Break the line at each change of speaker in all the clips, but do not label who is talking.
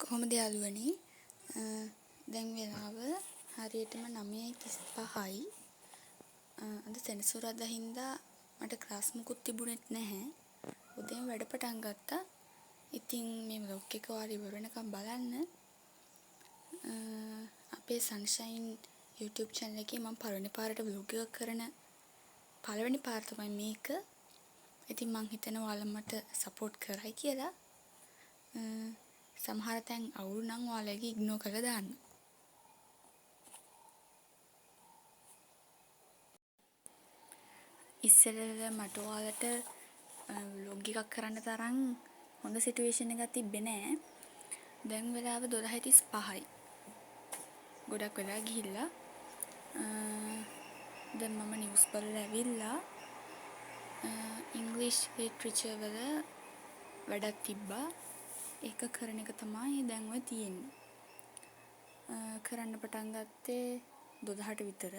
කොහොමද යාළුවනේ? දැන් වෙලාව හරියටම 9:35යි. අද සෙනසුරාදා හින්දා මට ක්ලාස් මුකුත් තිබුණෙත් නැහැ. උදේම වැඩ පටන් ගත්තා. ඉතින් මේ vlog එක ඔයාලා ඉවර වෙනකම් බලන්න. අපේ Sunshine YouTube channel එකේ මම පළවෙනි පාරට vlog එකක් කරන පළවෙනි පාර තමයි මේක. ඉතින් මං හිතනවා ඔයාලා මට support කරයි කියලා. සමහර තැන් අවුල් නම් ඔයාලගේ ඉග්නෝර් කරලා දාන්න. ඉස්සෙල්ලා මට ඔයාලට vlog එකක් කරන්න තරම් හොඳ සිටුේෂන් එකක් තිබ්බේ නෑ. දැන් වෙලාව 12:35යි. ගොඩක් වෙලා ගිහිල්ලා. දැන් මම නිවුස් බලලා ඇවිල්ලා ඉංග්‍රීසි ලිටරචර් වල වැඩක් තිබ්බා. ඒක කරන එක තමයි දැන් ඔය තියෙන්නේ. කරන්න පටන් ගත්තේ 12ට විතර.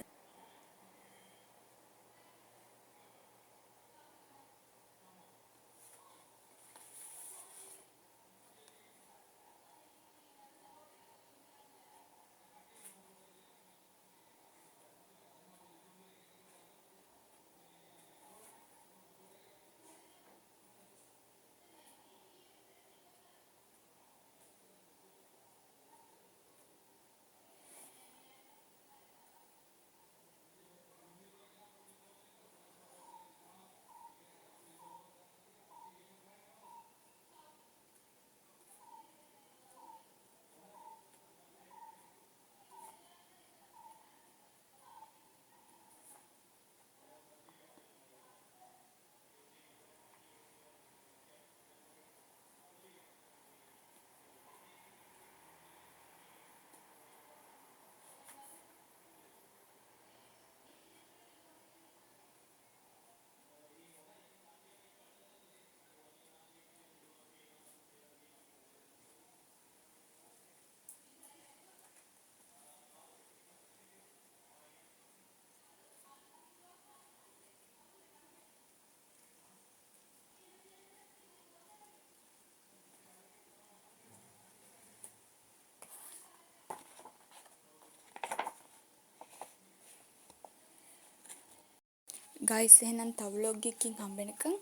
ගයිස් එහෙනම් තව vlog එකකින් හම්බ වෙනකන්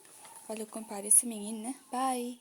ඔයාලා ඔක්කොම පරිස්සමින් ඉන්න. බයි.